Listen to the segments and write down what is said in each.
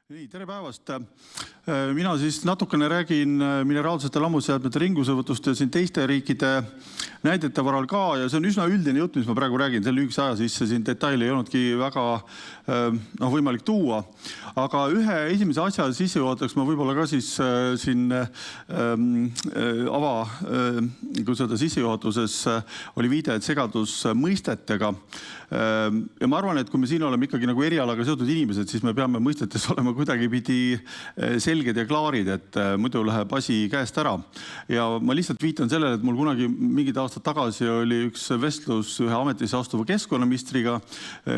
Nii, tere päevast. Mina siis natukene räägin mineraalsete lammusjäätmete ringlusevõtust ja siin teiste riikide näidete varal ka. Ja see on üsna üldine jutt, mis ma praegu räägin. Selle lühikese aja sisse siin detaili ei olnudki väga võimalik tuua. Aga ühe esimese asja sissejuhatuseks ma võib-olla ka siis siin kui seda sissejuhatuses oli viide, et segadus mõistetega. Ja ma arvan, et kui me siin oleme ikkagi nagu erialaga seotud inimesed, siis me peame mõistetes olema kuidagi pidi selged ja klaarid, et muidu läheb asi käest ära. Ja ma lihtsalt viitan sellele, et mul kunagi mingid aastad tagasi oli üks vestlus ühe ametisse astuva keskkonnaministriga,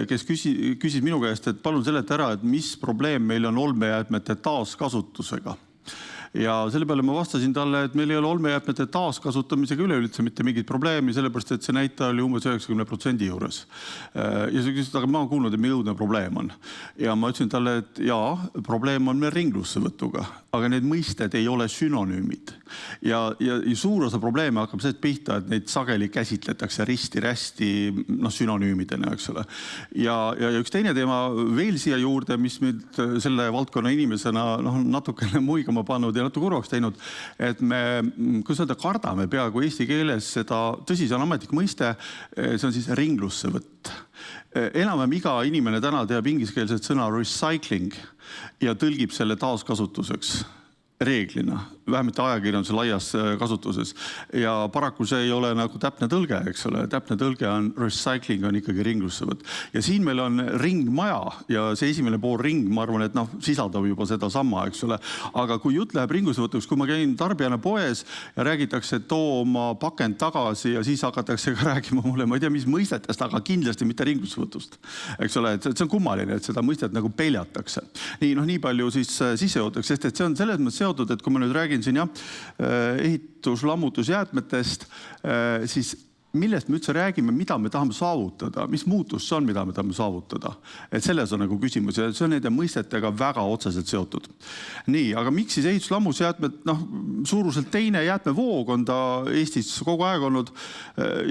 kes küsis minu käest, et palun seleta ära, et mis probleem meil on olmejäätmete taaskasutusega. Ja selle peale ma vastasin talle, et meil ei ole olmejäätmete taaskasutamisega üleüldse mitte mingit probleemi, sellepärast et see näitaja oli umbes 90% juures. Ja see küsis, aga ma olen kuulnud, et meil õudne probleem on. Ja ma ütlesin talle, et jaa, probleem on meil ringlussevõtuga, aga need mõisted ei ole sünonüümid. Ja suur osa probleeme hakkab sellest pihta, et neid sageli käsitletakse risti-rästi sünonüümidena, eks ole. Ja üks teine teema veel siia juurde, mis mind selle valdkonna inimesena natukene muigama pannud ja natuke kurvaks teinud, et me, kui seda kardame peaaegu eesti keeles, seda tõsi, see on ametlik mõiste, see on siis ringlussevõtt. Enam iga inimene täna teab ingliskeelset sõna recycling ja tõlgib selle taaskasutuseks reeglina, vähemalt ajakirjanduse laias kasutuses. Ja paraku see ei ole nagu täpne tõlge, eks ole. Täpne tõlge on recycling on ikkagi ringlussevõtt. Ja siin meil on ringmaja ja see esimene pool ring, ma arvan, et sisaldab juba seda sama, eks ole. Aga kui jutt läheb ringlussevõtuks, kui ma käin tarbijana poes ja räägitakse, et too oma pakend tagasi ja siis hakatakse ka räägima mulle, ma ei tea, mis mõistetest, aga kindlasti mitte ringlussevõtust. Eks ole, et see on kummaline, et seda mõistet nagu peljatakse. Nii palju siis sissejuhatuseks, sest et see on selles mõttes seotud, et kui ma nüüd räägin siin ehitus-lammutusjäätmetest, siis millest me üldse räägime, mida me tahame saavutada, mis muutus see on, mida me tahame saavutada. Et selles on nagu küsimus ja see on nende mõistetega väga otseselt seotud. Nii, aga miks siis ehitus-lammusjäätmed, suuruselt teine jäätmevoog on ta Eestis kogu aeg olnud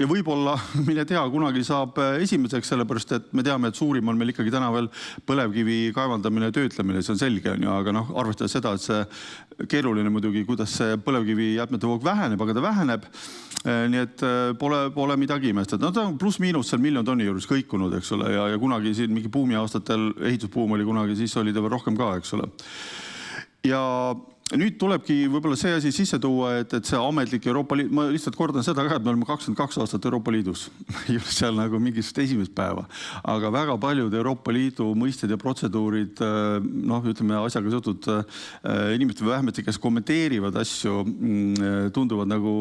ja võib-olla, mille tea, kunagi saab esimeseks, sellepärast et me teame, et suurim on meil ikkagi täna veel põlevkivi kaevandamine ja töötlemine, see on selge, aga arvestades seda, et see keeruline muidugi, kuidas see põlevkivi jäätmete voog väheneb, aga ta väheneb, nii et pole midagi imestada. Ta on pluss-miinus seal 1 000 000 tonni juures kõikunud, eks ole, ja kunagi siin mingi buumi aastatel, ehitusbuum oli kunagi, siis oli ta veel rohkem ka, eks ole. Ja nüüd tulebki võib-olla see asi sisse tuua, et see ametlik Euroopa Liit, ma lihtsalt kordan seda ka, et me oleme 22 aastat Euroopa Liidus, seal nagu mingist esimest päeva, aga väga paljud Euroopa Liidu mõisted ja protseduurid, ütleme asjaga seotud inimesed või vähemasti, kes kommenteerivad asju, tunduvad nagu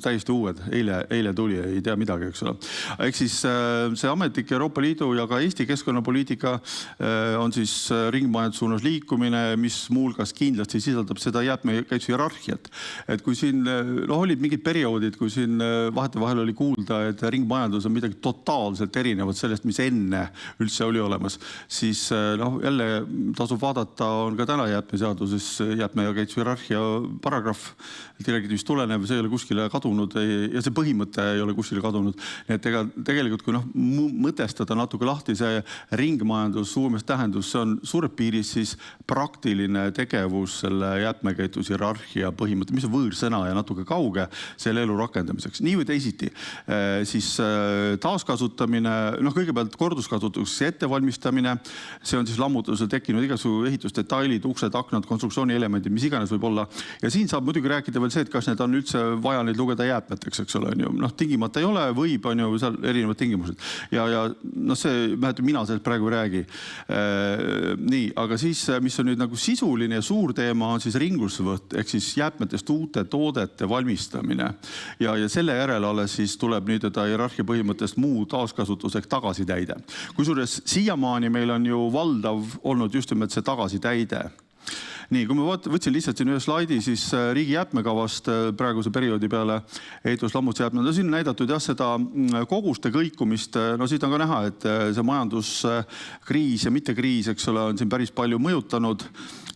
täiesti uued. Eile tuli, ei tea midagi, eks ole. Ehk siis see ametlik Euroopa Liidu ja ka Eesti keskkonnapoliitika on siis ringmajandussuunas liikumine, mis muulgas kindlasti sisaldab seda jäätmekäituse hierarhiat. Et kui siin olid mingid perioodid, kui siin vahetevahel oli kuulda, et ringmajandus on midagi totaalselt erinevat sellest, mis enne üldse oli olemas, siis jälle tasub vaadata, on ka täna jäätmeseaduses jäätmekäituse hierarhia paragrahv, direktiivist tulenev, see ei ole kuskile kadunud ja see põhimõte ei ole kuskile kadunud. Nii et tegelikult, kui mõtestada natuke lahti see ringmajandus, uuemas tähendus, see on suures piiris siis praktiline tegevus selle jäätmekäituse hierarhia põhimõte, mis on võõrsõna ja natuke kauge selle elu rakendamiseks. Nii või teisiti, siis taaskasutamine, kõigepealt korduskasutuseks ettevalmistamine, see on siis lammutusel tekkinud igasugu ehitusdetailid, uksed, aknad, konstruktsiooni elemendid, mis iganes võib olla. Ja siin saab muidugi rääkida veel see, et kas need on üldse vaja neid lugeda jäätmeteks, eks ole. Tingimata ei ole, võib, on ju seal erinevad tingimused. Ja see, mina sellest praegu ei räägi. Nii, aga siis, mis on nüüd nagu sisuline ja suur teema, on siis ringlussevõtt, ehk siis jäätmetest uute toodete valmistamine. Ja selle järel alles siis tuleb nüüd hierarhia põhimõttest muu taaskasutuseks tagasitäide. Kusjuures siiamaani meil on ju valdav olnud just nimelt see tagasitäide. Nii, kui ma võtsin lihtsalt siin ühe slaidi, siis riigi jäätmekavast praeguse perioodi peale ehitus-lammusjäätmed. Siin on näidatud seda koguste kõikumist. Siit on ka näha, et see majanduskriis ja mitte kriis, eks ole, on siin päris palju mõjutanud.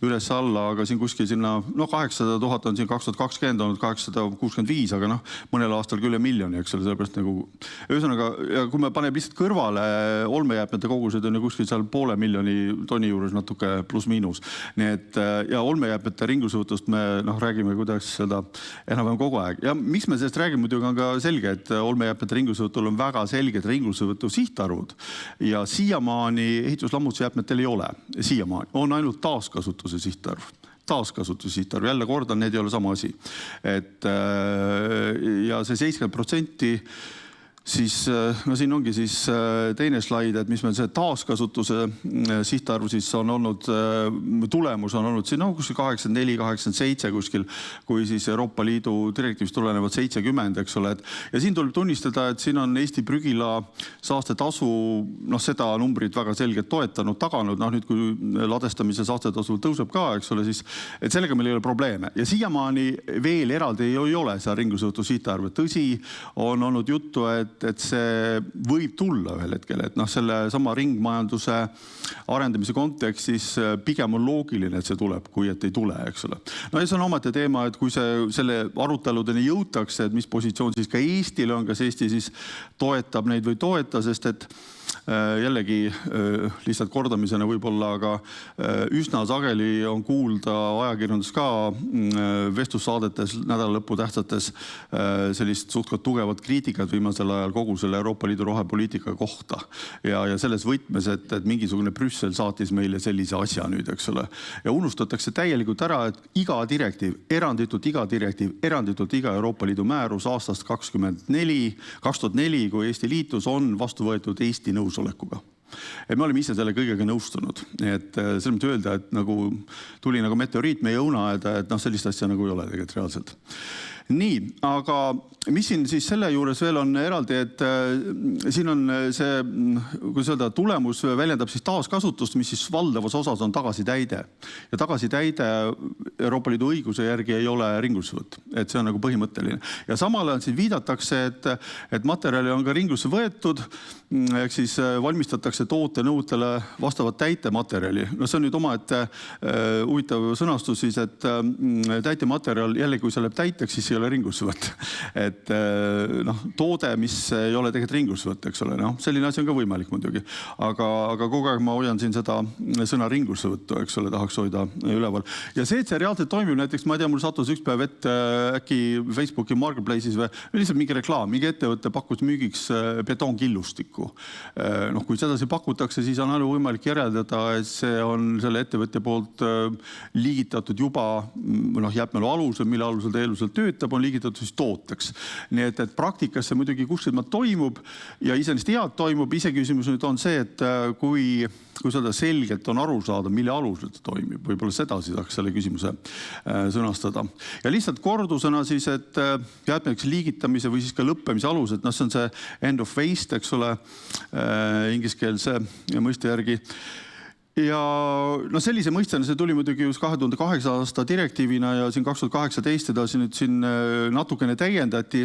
üles-alla, aga siin kuskil sinna, 800 000 on siin 2020 olnud 865, aga mõnel aastal küll miljoni, eks ole, sellepärast nagu ühesõnaga, ja kui me paneb lihtsalt kõrvale olmejäätmete kogused on ju kuskil seal 500 000 tonni juures natuke pluss-miinus. Nii et ja olmejäätmete ringlussevõtust me räägime kuidas seda enam-vähem kogu aeg. Ja miks me sellest räägime, muidugi on ka selge, et olmejäätmete ringlussevõtul on väga selged ringlussevõtu sihtarvud ja siiamaani ehituslammutusjäätmetel ei ole. Siiamaani on ainult taaskasutuse sihtarv. Jälle kordan, need ei ole sama asi. Ja see 70%, siis siin ongi siis teine slaid, et mis meil see taaskasutuse sihtarv siis on olnud, tulemus on olnud siin kuskil 84, 87 kuskil, kui siis Euroopa Liidu direktiivist tulenevad 70, eks ole. Ja siin tuleb tunnistada, et siin on Eesti prügila saastetasu, seda numbrit väga selgelt toetanud, taganud, nüüd kui ladestamise saastetasu tõuseb ka, eks ole, siis et sellega meil ei ole probleeme. Ja siiamaani veel eraldi ei ole see ringlussevõtu sihtarv. Tõsi, on olnud juttu, et see võib tulla ühel hetkel, et selle sama ringmajanduse arendamise kontekstis pigem on loogiline, et see tuleb, kui et ei tule, eks ole. Ja see on omate teema, et kui selle aruteludeni jõutakse, et mis positsioon siis ka Eestil on, kas Eesti siis toetab neid või toeta, sest et jällegi lihtsalt kordamisena võib-olla, aga üsna sageli on kuulda ajakirjandus ka vestlussaadetes, nädalalõppu tähtsates sellist suhteliselt tugevat kriitikat viimasel ajal kogu selle Euroopa Liidu rohepoliitika kohta. Ja selles võtmes, et mingisugune Brüssel saatis meile sellise asja nüüd, eks ole. Ja unustatakse täielikult ära, et iga direktiiv, eranditult iga Euroopa Liidu määrus aastast 2004, kui Eesti liitus, on vastu võetud Eesti nõusolekuga. Et me oleme ise selle kõigega nõustunud. Et selles mõttes öelda, et nagu tuli nagu meteoriit meie õunaeda, et sellist asja nagu ei ole tegelikult reaalselt. Nii, aga mis siin siis selle juures veel on eraldi, et siin on see, kuidas öelda, tulemus väljendab siis taaskasutust, mis siis valdavas osas on tagasitäide. Ja tagasitäide Euroopa Liidu õiguse järgi ei ole ringlussevõtt. Et see on nagu põhimõtteline. Ja samal ajal siin viidatakse, et materjali on ka ringlusse võetud, ehk siis valmistatakse toote nõudele vastavat täitematerjali. See on nüüd omaette huvitav sõnastus siis, et täitematerjal jälle, kui see läheb täiteks, siis ei ole ringlussevõtt. Et toode, mis ei ole tegelikult ringlussevõtt, eks ole. Selline asi on ka võimalik muidugi. Aga kogu aeg ma hoian siin seda sõna ringlussevõttu, eks ole, tahaks hoida üleval. Ja see, et see reaalselt toimib, näiteks ma ei tea, mul sattus üks päev ette äkki Facebooki Marketplace'is või lihtsalt mingi reklaam, mingi ettevõtte pakkus müügiks betoonkillustikku. Kui sedasi pakutakse, siis on ainult võimalik järeldada, et see on selle ettevõtja poolt liigitatud juba jäätmelu alusel, mille alusel ta elusel töötab, on liigitatud siis tooteks. Nii et praktikas see muidugi kuskilt toimub ja iseenesest head toimub. Iseküsimus nüüd on see, et kui seda selgelt on aru saada, mille alusel see toimib. Võib-olla seda siis saaks selle küsimuse sõnastada. Ja lihtsalt kordusena siis, et jäätmeks liigitamise või siis ka lõppemise alused, see on see end of waste, eks ole, ingliskeelse mõiste järgi. Ja sellise mõistena see tuli muidugi just 2008 aasta direktiivina ja siin 2018 teda siin natukene täiendati,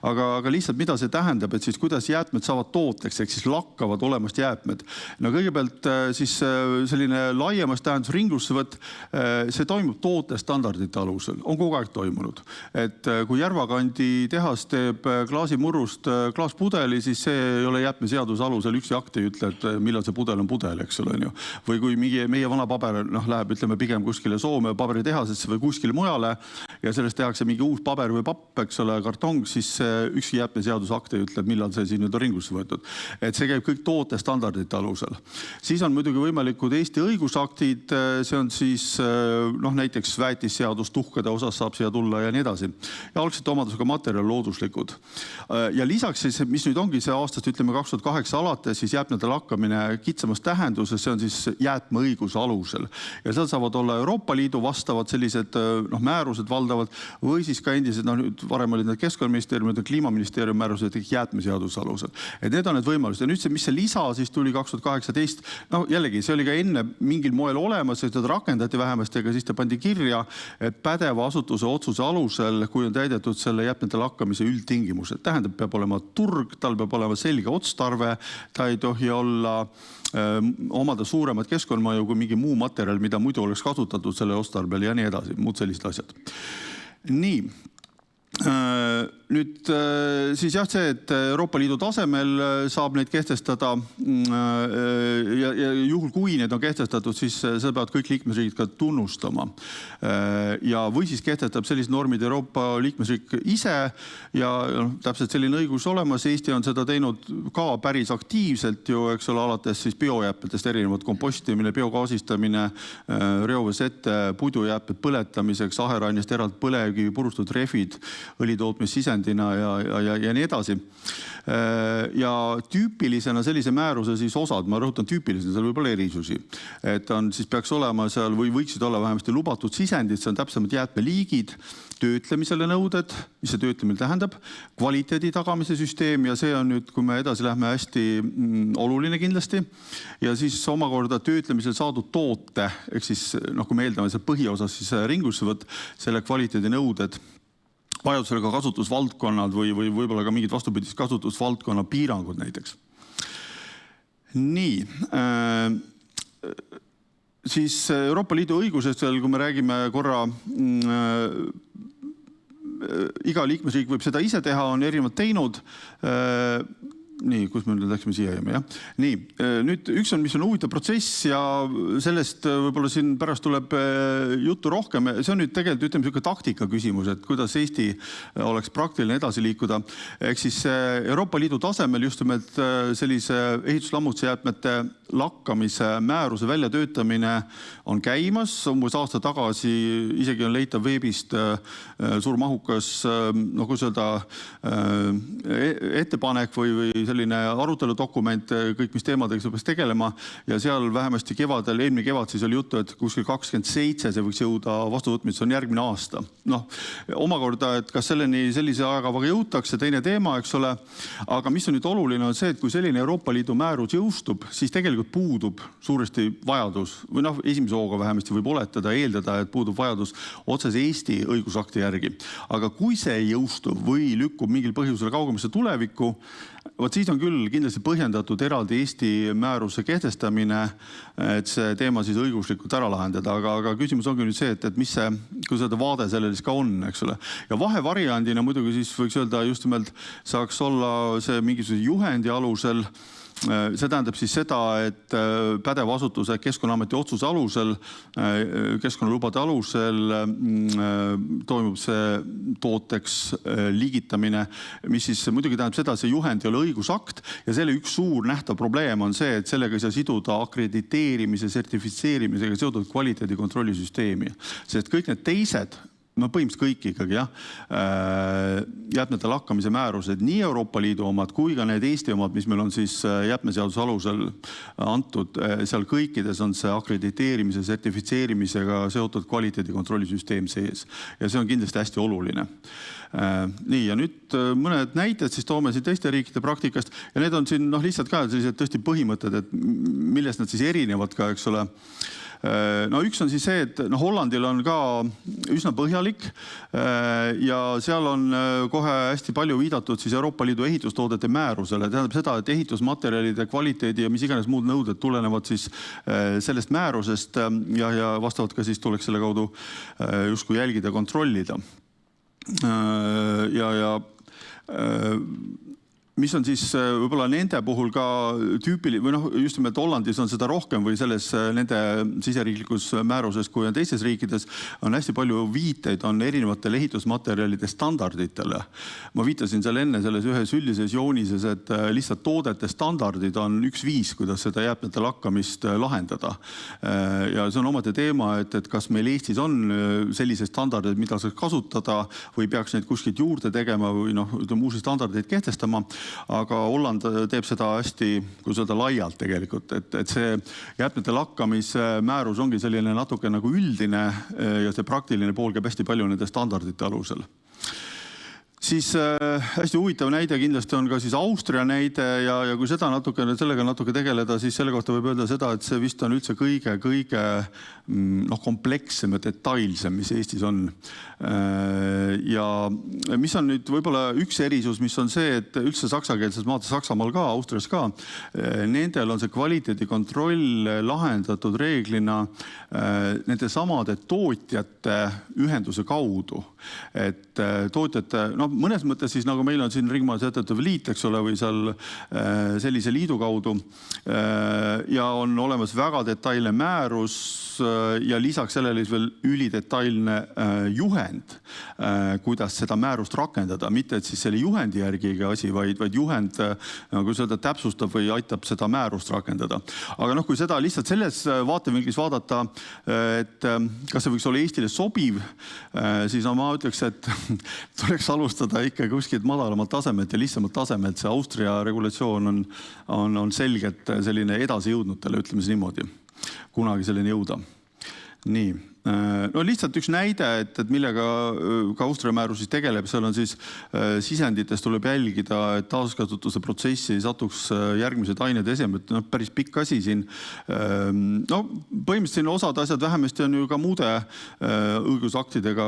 aga lihtsalt mida see tähendab, et siis kuidas jäätmed saavad tooteks, ehk siis lakkavad olemast jäätmed. Kõigepealt siis selline laiemas tähendus ringlussevõtt, see toimub tootestandardite alusel, on kogu aeg toimunud. Et kui Järvakandi tehas teeb klaasimurrust klaaspudeli, siis see ei ole jäätmeseaduse alusel üks akt ei ütle, et millal see pudel on pudel, eks ole. Või kui meie vana paber läheb, ütleme pigem kuskile Soome paberitehasesse või kuskile mujale ja sellest tehakse mingi uus paber või papp, eks ole, kartong, siis ükski jäätmeseaduse akt ei ütle, millal see siin nüüd on ringlusse võetud. Et see käib kõik tootestandardite alusel. Siis on muidugi võimalikud Eesti õigusaktid, see on siis näiteks väetisseadus, tuhkade osas saab siia tulla ja nii edasi. Ja algsete omadusega materjal looduslikud. Ja lisaks siis, mis nüüd ongi see aastast, ütleme 2008 alates, siis jäätmete lakkamine kitsamas tähenduses, see on siis jäätmeõiguse alusel. Ja seal saavad olla Euroopa Liidu vastavad sellised määrused valdavad või siis ka endised, varem olid need Keskkonnaministeeriumid ja Kliimaministeeriumi määrused jäätmeseaduse alusel. Et need on need võimalused. Ja nüüd see, mis see lisa siis tuli 2018, jällegi see oli ka enne mingil moel olemas, seda rakendati vähemasti, aga siis ta pandi kirja, et pädeva asutuse otsuse alusel, kui on täidetud selle jäätmete lakkamise üldtingimused. Tähendab, peab olema turg, tal peab olema selge otstarve, ta ei tohi olla omada suuremat keskkonnamõju kui mingi muu materjal, mida muidu oleks kasutatud selle otstarbel ja nii edasi, muud sellised asjad. Nii. Nüüd siis jah see, et Euroopa Liidu tasemel saab neid kehtestada ja juhul kui need on kehtestatud, siis seda peavad kõik liikmesriigid ka tunnustama. Ja või siis kehtestab sellised normid Euroopa liikmesriik ise ja täpselt selline õigus olemas. Eesti on seda teinud ka päris aktiivselt ju, eks ole, alates siis biojääpetest erinevad kompostimine, biogaasistamine, reovesete, puidujääped põletamiseks, aherainest eraldi põlevkivi, purustatud rehvid, õlitootmissisendina ja nii edasi. Ja tüüpilisena sellise määruse siis osad, ma rõhutan tüüpilisena, seal võib olla erisusi, et on siis peaks olema seal või võiksid olla vähemasti lubatud sisendid, see on täpsemalt jäätmeliigid, töötlemisele nõuded, mis see töötlemine tähendab, kvaliteedi tagamise süsteem ja see on nüüd, kui me edasi lähme, hästi oluline kindlasti. Ja siis omakorda töötlemisel saadud toote, ehk siis kui me eeldame see põhiosas siis ringlussevõtt, selle kvaliteedi nõuded, vajadusel ka kasutusvaldkonnad või võib-olla ka mingid vastupidised kasutusvaldkonna piirangud näiteks. Nii. Siis Euroopa Liidu õigusest, kui me räägime korra, iga liikmesriik võib seda ise teha, on erinevad teinud. Nii, kus me nüüd läksime siia jääme, jah? Nii, nüüd üks on, mis on huvitav protsess ja sellest võib-olla siin pärast tuleb juttu rohkem. See on nüüd tegelikult, ütleme, selline taktika küsimus, et kuidas Eesti oleks praktiline edasi liikuda. Ehk siis Euroopa Liidu tasemel just nimelt sellise ehituslammutusjäätmete lakkamise määruse väljatöötamine on käimas. Umbes aasta tagasi isegi on leitav veebist suur mahukas, kuidas öelda, ettepanek või selline aruteludokument, kõik mis teemadega peaks tegelema ja seal vähemasti kevadel, eelmine kevad siis oli juttu, et kuskil 27 see võiks jõuda vastuvõtmine, see on järgmine aasta. Omakorda, et kas sellise ajakavaga jõutakse, teine teema, eks ole, aga mis on nüüd oluline on see, et kui selline Euroopa Liidu määrus jõustub, siis tegelikult puudub suuresti vajadus või esimese hooga vähemasti võib oletada, eeldada, et puudub vajadus otsese Eesti õigusakti järgi. Aga kui see jõustub või lükkub mingil põhjusel kaugemasse tulevikku, siis on küll kindlasti põhjendatud eraldi Eesti määruse kehtestamine, et see teema siis õiguslikult ära lahendada, aga küsimus ongi nüüd see, et mis see, kui seda vaade sellele siis ka on, eks ole. Ja vahevariandina muidugi siis võiks öelda just nimelt saaks olla see mingisuguse juhendi alusel. See tähendab siis seda, et pädev asutuse Keskkonnaameti otsuse alusel, keskkonnalubade alusel toimub see tooteks liigitamine, mis siis muidugi tähendab seda, see juhend ei ole õigusakt ja selle üks suur nähtav probleem on see, et sellega ei saa siduda akrediteerimise, sertifitseerimisega seotud kvaliteedikontrollisüsteemi. Sest kõik need teised põhimõtteliselt kõik ikkagi, jäätmete lakkamise määrused, nii Euroopa Liidu omad kui ka need Eesti omad, mis meil on siis jäätmeseaduse alusel antud, seal kõikides on see akrediteerimise, sertifitseerimisega seotud kvaliteedikontrollisüsteem sees. Ja see on kindlasti hästi oluline. Nii, ja nüüd mõned näited siis toome siin teiste riikide praktikast ja need on siin lihtsalt ka sellised tõesti põhimõtted, et millest nad siis erinevad ka, eks ole. Üks on siis see, et Hollandil on ka üsna põhjalik ja seal on kohe hästi palju viidatud siis Euroopa Liidu ehitustoodete määrusele. Tähendab seda, et ehitusmaterjalide kvaliteedi ja mis iganes muud nõuded tulenevad siis sellest määrusest ja vastavalt ka siis tuleks selle kaudu justkui jälgida ja kontrollida. Ja mis on siis võib-olla nende puhul ka tüüpili, või just nimelt Hollandis on seda rohkem või selles nende siseriiklikus määruses, kui on teistes riikides, on hästi palju viiteid, on erinevatele ehitusmaterjalide standarditele. Ma viitasin seal enne selles ühes üldises joonises, et lihtsalt toodete standardid on üks viis, kuidas seda jäätmete lakkamist lahendada. Ja see on omade teema, et kas meil Eestis on sellised standardid, mida saaks kasutada või peaks neid kuskilt juurde tegema või uusi standardeid kehtestama. Aga Holland teeb seda hästi, kui seda laialt tegelikult, et see jäätmete lakkamise määrus ongi selline natuke nagu üldine ja see praktiline pool käib hästi palju nende standardite alusel. Siis hästi huvitav näide kindlasti on ka siis Austria näide ja kui sellega natuke tegeleda, siis selle kohta võib öelda seda, et see vist on üldse kõige komplekssem ja detailsem, mis Eestis on. Ja mis on nüüd võib-olla üks erisus, mis on see, et üldse saksakeelses maades, Saksamaal ka, Austrias ka, nendel on see kvaliteedikontroll lahendatud reeglina nende samade tootjate ühenduse kaudu. Et tootjate, mõnes mõttes siis nagu meil on siin Ringmaa Sätetav Liit, eks ole, või seal sellise liidu kaudu ja on olemas väga detailne määrus ja lisaks sellele veel ülidetailne juhend, kuidas seda määrust rakendada. Mitte, et siis selle juhendi järgi asi, vaid juhend nagu seda täpsustab või aitab seda määrust rakendada. Aga kui seda lihtsalt selles vaatevinklis vaadata, et kas see võiks olla Eestile sobiv, siis ma ütleks, et tuleks alustada ikka kuskilt madalamalt tasemelt ja lihtsamalt tasemelt. See Austria regulatsioon on selgelt selline edasi jõudnutele, ütleme see niimoodi. Kunagi selleni jõuda. Nii. Lihtsalt üks näide, et millega ka Austria määrus siis tegeleb, seal on siis sisendites tuleb jälgida, et taaskasutuse protsessi ei satuks järgmised ained esemed. Päris pikk asi siin. Põhimõtteliselt siin osad asjad vähemasti on ju ka muude õigusaktidega,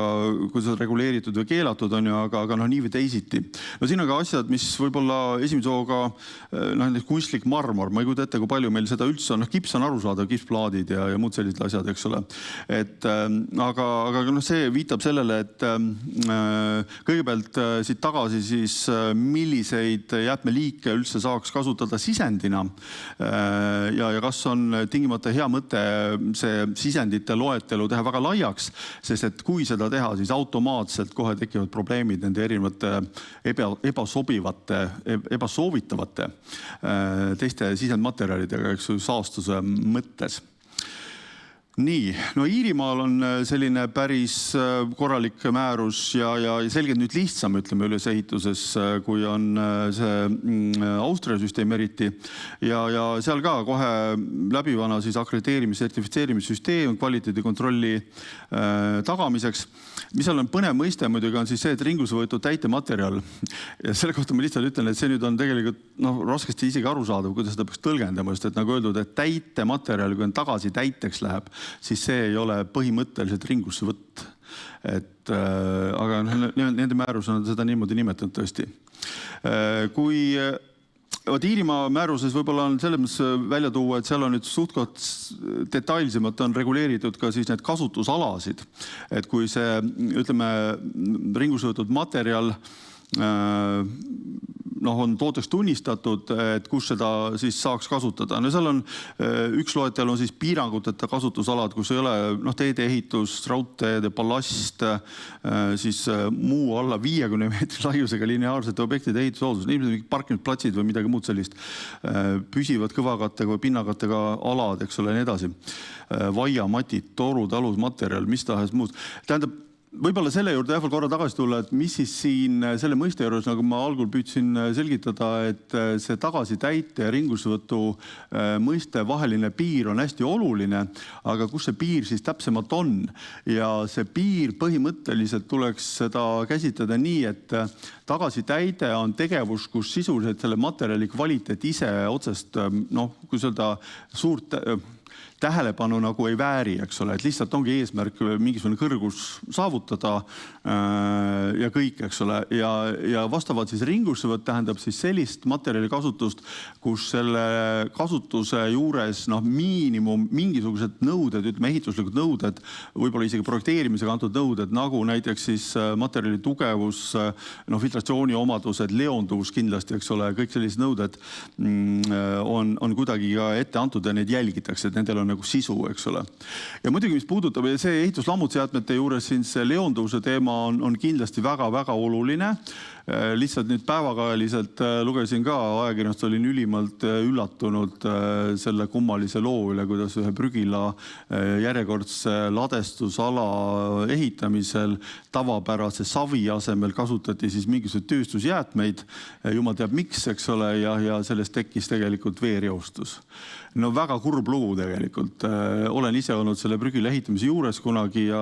kui see reguleeritud või keelatud on ju, aga nii või teisiti. Siin on ka asjad, mis võib-olla esimese hooga kunstlik marmor, ma ei kujuta ette, kui palju meil seda üldse on. Kips on arusaadav, kipsplaadid ja muud sellised asjad, eks ole. Aga see viitab sellele, et kõigepealt siit tagasi siis milliseid jäätmeliike üldse saaks kasutada sisendina ja kas on tingimata hea mõte see sisendite loetelu teha väga laiaks, sest et kui seda teha, siis automaatselt kohe tekivad probleemid nende erinevate ebasoovitavate teiste sisendmaterjalidega, eks saastuse mõttes. Nii, Iirimaal on selline päris korralik määrus ja selgelt nüüd lihtsam, ütleme, ülesehituses, kui on see Austria süsteem eriti. Ja seal ka kohe läbivana siis akrediteerimis- sertifitseerimissüsteem kvaliteedikontrolli tagamiseks. Mis seal on põnev mõiste muidugi on siis see, et ringlusse võetud täitematerjal. Ja selle kohta ma lihtsalt ütlen, et see nüüd on tegelikult raskesti isegi arusaadav, kuidas seda peaks tõlgendama, sest et nagu öeldud, et täitematerjal, kui on tagasi täiteks läheb, siis see ei ole põhimõtteliselt ringlusse võtt. Aga nende määrus on seda niimoodi nimetanud tõesti. Kui Iirimaa määruses võib-olla on selles mõttes välja tuua, et seal on nüüd suhtkond detailsemalt on reguleeritud ka siis need kasutusalasid. Et kui see, ütleme, ringlusse võetud materjal on tooteks tunnistatud, et kus seda siis saaks kasutada. Seal on üks loetel on siis piiranguteta kasutusalad, kus ei ole teedeehitus, raudteede, ballast, siis muu alla 50 meetri laiusega lineaarsete objektide ehitushooldus, ilmselt parkimisplatsid või midagi muud sellist, püsivad kõvakattega või pinnakattega alad, eks ole, nii edasi. Vaiamatid, torud, alusmaterjal, mis tahes muud. Tähendab, võib-olla selle juurde veel korra tagasi tulla, et mis siis siin selle mõiste juures, nagu ma algul püüdsin selgitada, et see tagasitäite ja ringlussevõtu mõiste vaheline piir on hästi oluline, aga kus see piir siis täpsemalt on? Ja see piir põhimõtteliselt tuleks seda käsitleda nii, et tagasitäide on tegevus, kus sisuliselt selle materjali kvaliteet ise otsest, kui seda suurt tähelepanu nagu ei vääri, eks ole, et lihtsalt ongi eesmärk mingisugune kõrgus saavutada ja kõik, eks ole, ja vastavalt siis ringlussevõtt tähendab siis sellist materjali kasutust, kus selle kasutuse juures miinimum mingisugused nõuded, ütleme ehituslikud nõuded, võib-olla isegi projekteerimisega antud nõuded, nagu näiteks siis materjali tugevus, filtratsiooni omadused, leonduvus kindlasti, eks ole, kõik sellised nõuded on kuidagi ka ette antud ja neid jälgitakse, et nendel on nagu sisu, eks ole. Ja muidugi, mis puudutab see ehituslammutusjäätmete juures, siin see leonduvuse teema on kindlasti väga-väga oluline. lihtsalt nüüd päevakajaliselt lugesin ka ajakirjandust, olin ülimalt üllatunud selle kummalise loo üle, kuidas ühe prügila järjekordse ladestusala ehitamisel tavapärase savi asemel kasutati siis mingisugused tööstusjäätmeid, jumal teab miks, eks ole, ja sellest tekkis tegelikult veereostus. No väga kurb lugu tegelikult. Olen ise olnud selle prügila ehitamise juures kunagi ja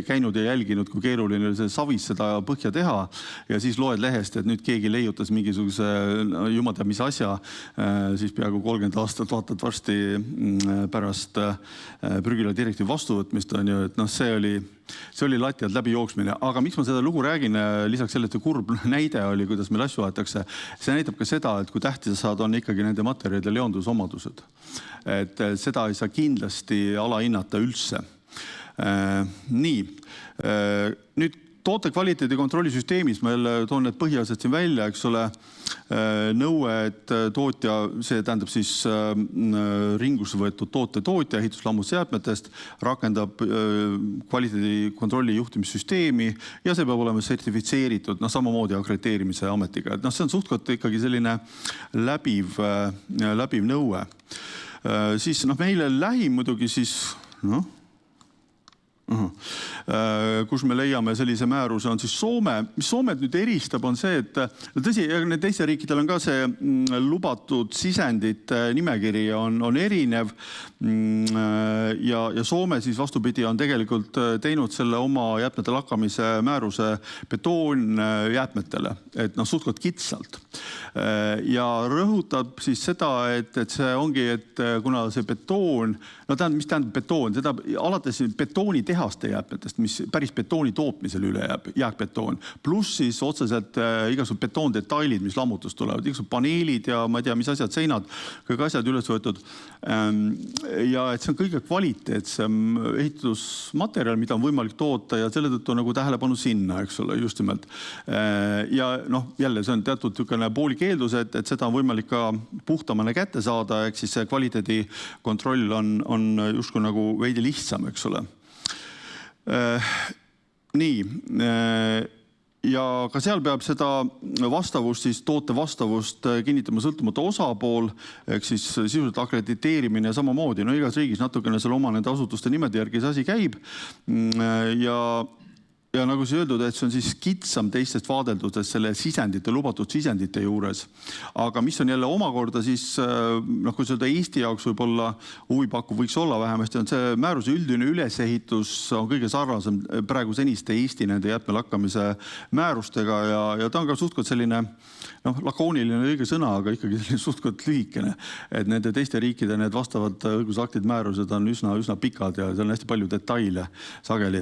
käinud ja jälginud, kui keeruline see savis seda põhja teha ja siis loed lehest, et nüüd keegi leiutas mingisuguse jumal teab mis asja, siis peaaegu 30 aastat vaatad varsti pärast prügila direktiivi vastuvõtmist on ju, et noh, see oli lati alt läbi jooksmine, aga miks ma seda lugu räägin, lisaks sellele, et kurb näide oli, kuidas meil asju aetakse, see näitab ka seda, et kui tähtsad on ikkagi nende materjalide leondusomadused. Et seda ei saa kindlasti alahinnata üldse. Nii, nüüd toote kvaliteedi kontrollisüsteemis, ma jälle toon need põhiasjad siin välja, eks ole, nõue, et tootja, see tähendab siis ringusse võetud toote tootja ehituslammusjäätmetest rakendab kvaliteedi kontrolli juhtimissüsteemi ja see peab olema sertifitseeritud, samamoodi akrediteerimise ametiga. Et see on suhtkot ikkagi selline läbiv nõue. Siis meile lähim muidugi siis, kus me leiame sellise määruse on siis Soome. Mis Soomet nüüd eristab on see, et tõsi, need teiste riikidel on ka see lubatud sisendite nimekiri on erinev ja Soome siis vastupidi on tegelikult teinud selle oma jäätmete lakkamise määruse betoonjäätmetele, et suhtkot kitsalt. Ja rõhutab siis seda, et see ongi, et kuna see betoon, mis tähendab betoon, seda alates betoonitehaste jäätmetest, mis päris betooni tootmisel üle jääb betoon, pluss siis otseselt igasugused betoondetailid, mis lammutust tulevad, igasugused paneelid ja ma ei tea, mis asjad, seinad, kõik asjad üles võetud. Ja et see on kõige kvaliteetsem ehitusmaterjal, mida on võimalik toota ja selle tõttu nagu tähelepanu sinna, eks ole, just nimelt. Ja jälle see on teatud poolik eeldus, et seda on võimalik ka puhtamana kätte saada, ehk siis see kvaliteedi kontroll on justkui nagu veidi lihtsam, eks ole. Nii, ja ka seal peab seda vastavust, siis toote vastavust kinnitama sõltumatu osapool, ehk siis sisuliselt akrediteerimine samamoodi. Igas riigis natukene selle oma nende asutuste nimede järgi see asi käib ja nagu see öeldud, et see on siis kitsam teistest vaadeldudest selle sisendite, lubatud sisendite juures. Aga mis on jälle omakorda siis, kui seda Eesti jaoks võib-olla huvipakkuv võiks olla vähemasti, on see määruse üldine ülesehitus on kõige sarnasem praegu seniste Eesti nende jäätmelakkamise määrustega ja ta on ka suhtkond selline, lakooniline õige sõna, aga ikkagi selline suhtkond lühikene. Et nende teiste riikide need vastavad õigusaktid määrused on üsna pikad ja seal on hästi palju detaile sageli.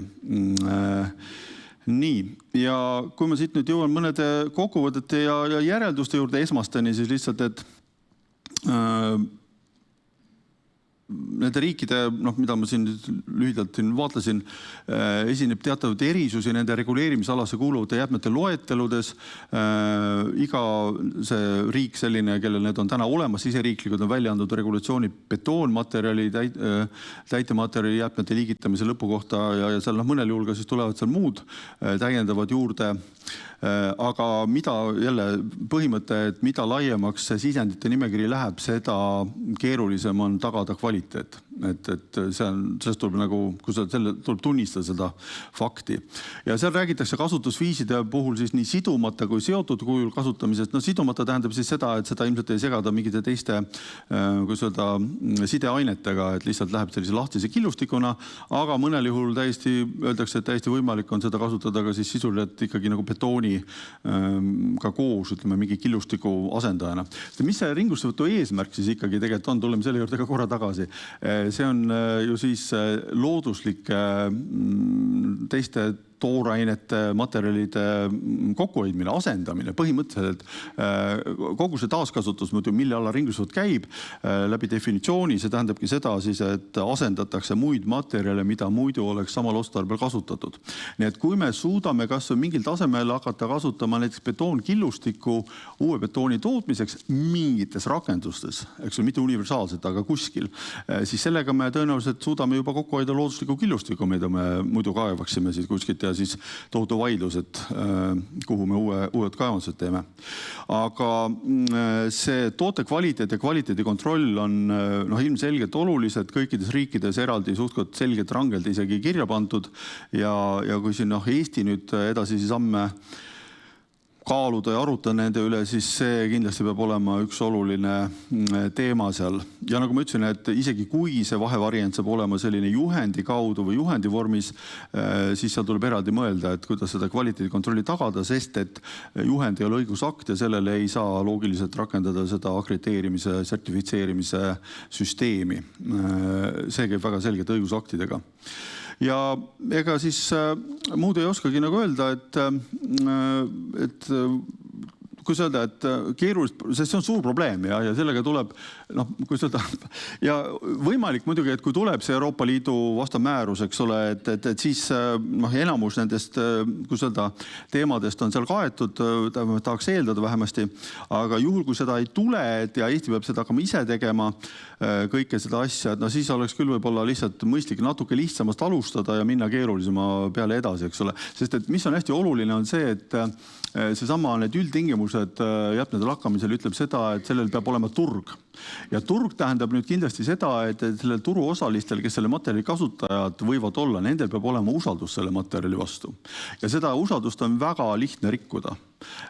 Nii, ja kui ma siit nüüd jõuan mõnede kokkuvõtete ja järelduste juurde esmasteni, siis lihtsalt, et nende riikide, mida ma siin lühidalt vaatlesin, esineb teatavaid erisusi nende reguleerimisalase kuuluvate jäätmete loeteludes. Iga see riik selline, kellel need on täna olemas, siseriiklikud on välja andnud regulatsiooni betoonmaterjali, täitematerjali jäätmete liigitamise lõpu kohta ja seal mõnel juhul ka siis tulevad seal muud täiendavad juurde. Aga mida jälle põhimõte, et mida laiemaks see sisendite nimekiri läheb, seda keerulisem on tagada kvaliteet. Et sellest tuleb nagu, kui tuleb tunnistada seda fakti. Ja seal räägitakse kasutusviiside puhul siis nii sidumata kui seotud kujul kasutamisest. Sidumata tähendab siis seda, et seda ilmselt ei segada mingite teiste sideainetega, et lihtsalt läheb sellise lahtise killustikuna, aga mõnel juhul öeldakse, et täiesti võimalik on seda kasutada ka siis sisuliselt ikkagi nagu betooni ka koos, ütleme, mingi killustiku asendajana. Mis see ringlussevõtu eesmärk siis ikkagi tegelikult on, tuleme selle juurde ka korra tagasi. See on ju siis looduslike teiste toorainete, materjalide kokkuhoidmine, asendamine, põhimõtteliselt kogu see taaskasutus, mille alla ringlussevõtt käib läbi definitsiooni, see tähendabki seda siis, et asendatakse muid materjale, mida muidu oleks samal otstarbel kasutatud. Nii et kui me suudame kas või mingil tasemel hakata kasutama näiteks betoonkillustiku uue betooni tootmiseks mingites rakendustes, eks ole, mitte universaalselt, aga kuskil, siis sellega me tõenäoliselt suudame juba kokku hoida loodusliku killustiku, mida me muidu kaevaksime siis kuskilt ja siis tohutu vaidlused, kuhu me uued kaevandused teeme. Aga see toote kvaliteet ja kvaliteedikontroll on ilmselgelt olulised kõikides riikides eraldi suhteliselt selgelt rangelt isegi kirja pandud ja kui siin Eesti nüüd edasisi samme kaaluda ja arutada nende üle, siis see kindlasti peab olema üks oluline teema seal. Ja nagu ma ütlesin, et isegi kui see vahevariant saab olema selline juhendi kaudu või juhendi vormis, siis seal tuleb eraldi mõelda, et kuidas seda kvaliteedikontrolli tagada, sest et juhend ei ole õigusakt ja sellele ei saa loogiliselt rakendada seda akrediteerimise, sertifitseerimise süsteemi. See käib väga selgelt õigusaktidega. Ja ega siis muud ei oskagi nagu öelda, et kuidas öelda, et keerulist, sest see on suur probleem ja sellega tuleb, kuidas öelda, ja võimalik muidugi, et kui tuleb see Euroopa Liidu vastav määrus, eks ole, et siis enamus nendest, kuidas öelda, teemadest on seal kaetud, tahaks eeldada vähemasti, aga juhul, kui seda ei tule, ja Eesti peab seda hakkama ise tegema, kõike seda asja, et siis oleks küll võib-olla lihtsalt mõistlik natuke lihtsamast alustada ja minna keerulisema peale edasi, eks ole. Sest et mis on hästi oluline on see, et seesama need üldtingimused jäätmete lakkamisel ütleb seda, et sellel peab olema turg. Ja turg tähendab nüüd kindlasti seda, et sellel turuosalistel, kes selle materjali kasutajad võivad olla, nendel peab olema usaldus selle materjali vastu. Ja seda usaldust on väga lihtne rikkuda.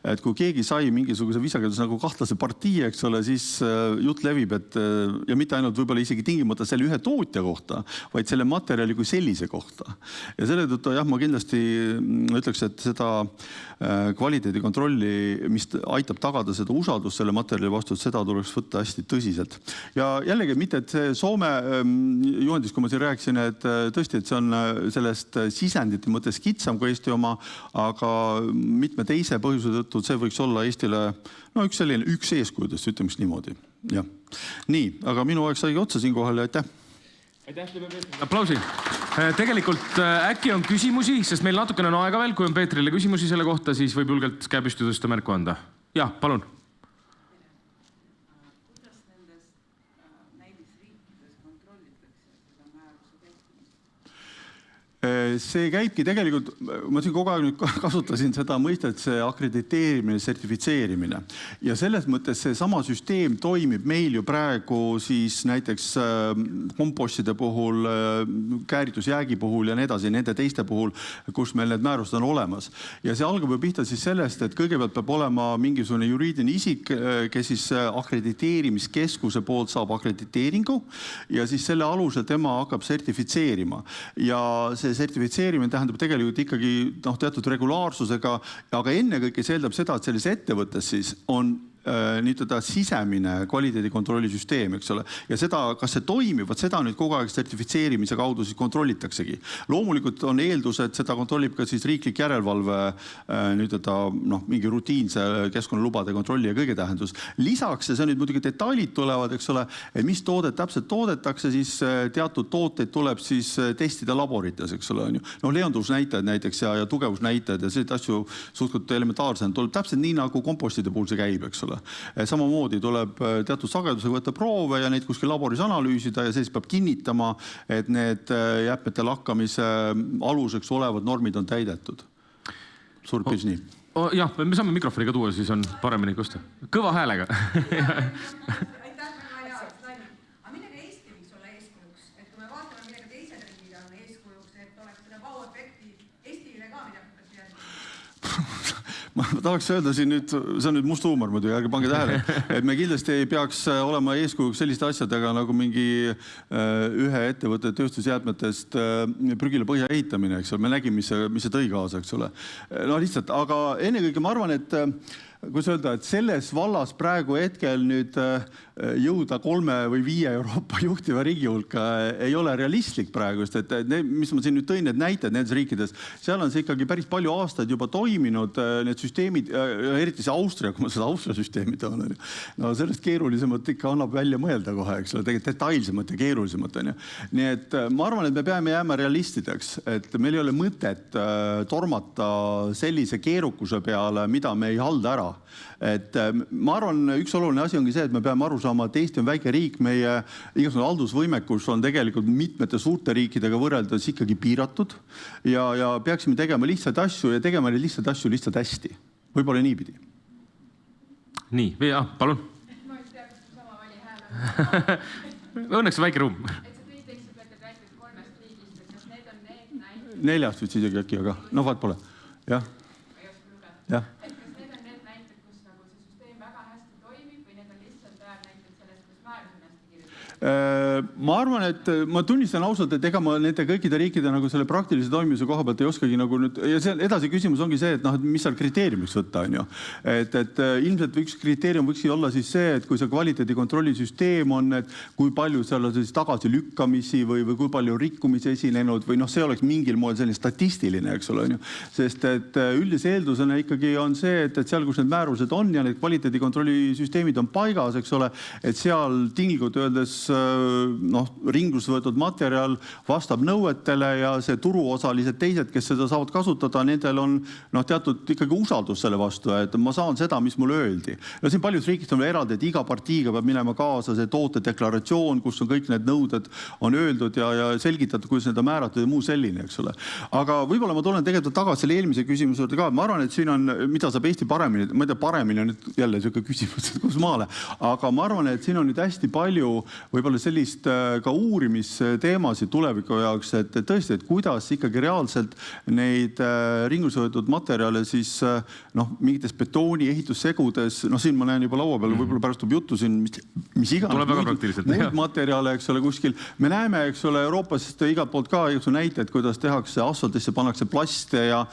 Et kui keegi sai mingisuguse viisakeeles nagu kahtlase partii, eks ole, siis jutt levib, et ja mitte ainult võib-olla isegi tingimata selle ühe tootja kohta, vaid selle materjali kui sellise kohta. Ja selle tõttu jah, ma kindlasti ütleks, et seda kvaliteedikontrolli, mis aitab tagada seda usaldust selle materjali vastu, et seda tuleks võtta hästi tõsiselt. Ja jällegi mitte, et see Soome juhendis, kui ma siin rääkisin, et tõesti, et see on sellest sisendite mõttes kitsam kui Eesti oma, aga mitme teise põhjuse tõttu see võiks olla Eestile üks eeskujudest, ütleme niimoodi. Ja. Nii, aga minu aeg saigi otsa siinkohal ja aitäh. Aplausi. Tegelikult äkki on küsimusi, sest meil natukene on aega veel, kui on Peetrile küsimusi selle kohta, siis võib julgelt käepüsti tõsta märku anda. Jah, palun. Kuidas nendes näiteks riikides kontrollitakse seda määruse täitmist? See käibki tegelikult, ma siin kogu aeg nüüd kasutasin seda mõistet, see akrediteerimine, sertifitseerimine. Ja selles mõttes see sama süsteem toimib meil ju praegu siis näiteks kompostide puhul, kääritusjäägi puhul ja nii edasi, nende teiste puhul, kus meil need määrused on olemas. Ja see algab ju pihta siis sellest, et kõigepealt peab olema mingisugune juriidiline isik, kes siis akrediteerimiskeskuse poolt saab akrediteeringu ja siis selle alusel tema hakkab sertifitseerima. Ja see sertifitseerimine tähendab tegelikult ikkagi teatud regulaarsusega, aga ennekõike see eeldab seda, et selles ettevõttes siis on sisemine kvaliteedikontrolli süsteem, eks ole. Ja seda, kas see toimib, seda nüüd kogu aeg sertifitseerimise kaudu siis kontrollitaksegi. Loomulikult on eeldus, et seda kontrollib ka siis riiklik järelevalve, mingi rutiinse keskkonnalubade kontrolli ja kõige tähendus. Lisaks, ja see nüüd muidugi detailid tulevad, eks ole, mis toodet täpselt toodetakse, siis teatud tooteid tuleb siis testida laborites, eks ole. Leondusnäitajad näiteks ja tugevusnäitajad ja sellised asju suhteliselt elementaarselt tuleb täpselt nii, nagu kompostide puhul see käib, eks ole. Samamoodi tuleb teatud sagedusega võtta proove ja neid kuskil laboris analüüsida ja siis peab kinnitama, et need jäätmete lakkamise aluseks olevad normid on täidetud. Suur piis nii. Jah, me saame mikrofoni ka tuua, siis on paremini kusta. Kõva häälega. Ma tahaks öelda siin nüüd, see on nüüd must huumor muidugi, ärge pange tähele, et me kindlasti ei peaks olema eeskujuks selliste asjadega nagu mingi ühe ettevõtte tööstusjäätmetest prügile põhja ehitamine, eks ole. Me nägime, mis see tõi kaasa, eks ole. Lihtsalt, aga ennekõike ma arvan, et kuidas öelda, et selles vallas praegu hetkel nüüd jõuda 3 või 5 Euroopa juhtiva riigi hulka ei ole realistlik praegu, et mis ma siin nüüd tõin, need näited nendes riikides, seal on see ikkagi päris palju aastaid juba toiminud, need süsteemid, eriti see Austria, kui ma seda Austria süsteemi toon, sellest keerulisemat ikka annab välja mõelda kohe, eks ole, tegelikult detailsemat ja keerulisemat. Nii et ma arvan, et me peame jääma realistideks, et meil ei ole mõtet tormata sellise keerukuse peale, mida me ei halda ära. Et ma arvan, üks oluline asi ongi see, et me peame aru saama, et Eesti on väike riik, meie igasugune haldusvõimekus on tegelikult mitmete suurte riikidega võrreldes ikkagi piiratud ja peaksime tegema lihtsaid asju ja tegema neid lihtsaid asju lihtsalt hästi. Võib-olla niipidi. Nii, palun. Ma ei tea, kas sama vali hääl on. Õnneks väike ruum. Neljast võid isegi äkki, aga vaat pole. Jah. Jah. Et kas need on need näited, kus nagu see süsteem väga hästi toimib või need on lihtsalt näited sellest, kus määrus on hästi kirjutatud? Ma arvan, et ma tunnistan ausalt, et ega ma nende kõikide riikide nagu selle praktilise toimimise koha pealt ei oskagi nagu nüüd, ja see edasi küsimus ongi see, et mis seal kriteeriumiks võtta on ju. Et ilmselt üks kriteerium võikski olla siis see, et kui see kvaliteedikontrollisüsteem on, et kui palju seal on siis tagasilükkamisi või kui palju rikkumisi esinenud või see oleks mingil moel selline statistiline, eks ole, on ju. Sest et üldise eeldusena ikkagi on see, et seal, kus need määrused on ja need kvaliteedikontrollisüsteemid on paigas, eks ole, et seal tinglikult öeldes ringlusse võetud materjal vastab nõuetele ja see turuosalised teised, kes seda saavad kasutada, nendel on teatud ikkagi usaldus selle vastu, et ma saan seda, mis mulle öeldi. Ja siin paljus riigist on eraldi, et iga partiiga peab minema kaasa see tootedeklaratsioon, kus on kõik need nõuded on öeldud ja selgitatud, kuidas need on määratud ja muu selline, eks ole. Aga võib-olla ma tulen tegelikult tagasi selle eelmise küsimuse juurde ka. Ma arvan, et siin on, mida saab Eesti paremini, ma ei tea, paremini on nüüd jälle selline küsimus, et kus maale, aga ma arvan, et siin on nüüd hästi palju võib-olla sellist ka uurimisteemasid tuleviku jaoks, et tõesti, et kuidas ikkagi reaalselt neid ringlusse võetud materjale siis mingites betooni ehitussegudes, siin ma näen juba laua peal, võib-olla pärast tuleb juttu siin, mis iganes muud materjale, eks ole, kuskil. Me näeme, eks ole, Euroopast igalt poolt ka näited, kuidas tehakse asfaltisse, pannakse plaste ja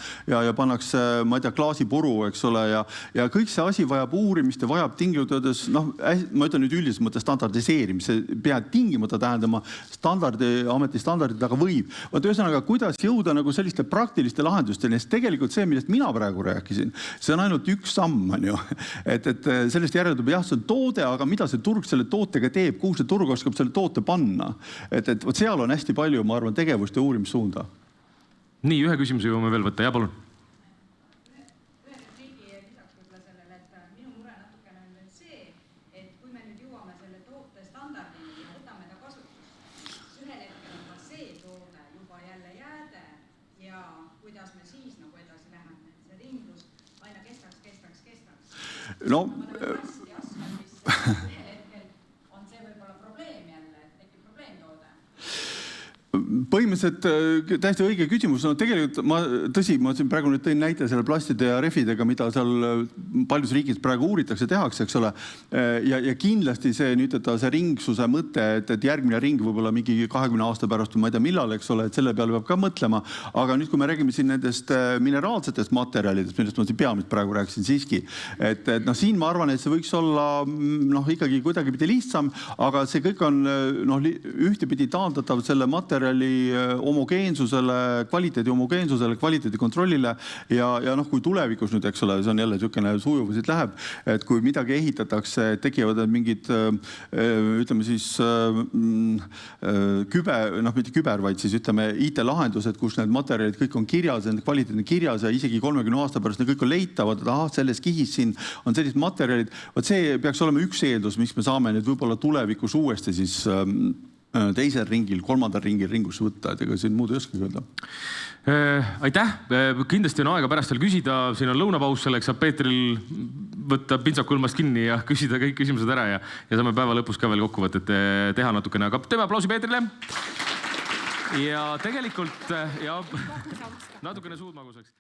pannakse, ma ei tea, klaasipuru, eks ole, ja kõik see asi vajab uurimist ja vajab tinglikult, ma ütlen nüüd üldises mõttes standardiseerimise, pea tingimata tähendama ameti standardid, aga võib. Ühesõnaga, kuidas jõuda nagu selliste praktiliste lahendusteni, sest tegelikult see, millest mina praegu rääkisin, see on ainult üks samm, on ju. Et sellest järeldub, jah, see on toode, aga mida see turg selle tootega teeb, kuhu see turg oskab selle toote panna. Et seal on hästi palju, ma arvan, tegevust ja uurimissuunda. Nii, ühe küsimuse jõuame veel võtta, ja palun. Põhimõtteliselt täiesti õige küsimus. Tegelikult ma siin praegu nüüd tõin näite selle plastide ja rehvidega, mida seal paljus riigis praegu uuritakse, tehakse, eks ole. Ja kindlasti see ringsuse mõte, et järgmine ring võib-olla mingi 20 aasta pärast, ma ei tea millal, eks ole, et selle peale peab ka mõtlema. Aga nüüd, kui me räägime siin nendest mineraalsetest materjalidest, millest ma siin peamiselt praegu rääkisin siiski, et siin ma arvan, et see võiks olla ikkagi kuidagi pidi lihtsam, aga see kõik on ühtepidi taandatav selle materjali homogeensusele, kvaliteedi kontrollile ja kui tulevikus nüüd, eks ole, see on jälle niisugune sujuvusid läheb, et kui midagi ehitatakse, tekivad mingid, ütleme siis mitte küber, vaid siis ütleme IT-lahendused, kus need materjalid kõik on kirjas, nende kvaliteed on kirjas ja isegi 30 aasta pärast need kõik on leitavad, et selles kihis siin on sellised materjalid. See peaks olema üks eeldus, miks me saame nüüd võib-olla tulevikus uuesti siis teisel ringil, kolmandal ringil ringusse võtta, et ega siin muud ei oskagi öelda. Aitäh! Kindlasti on aega pärast veel küsida, siin on lõunapaus, selleks saab Peetril võtta pintsak kulmast kinni ja küsida kõik küsimused ära ja saame päeva lõpus ka veel kokkuvõtet teha natukene, aga teeme aplausi Peetrile! Ja tegelikult natukene suud magusaks.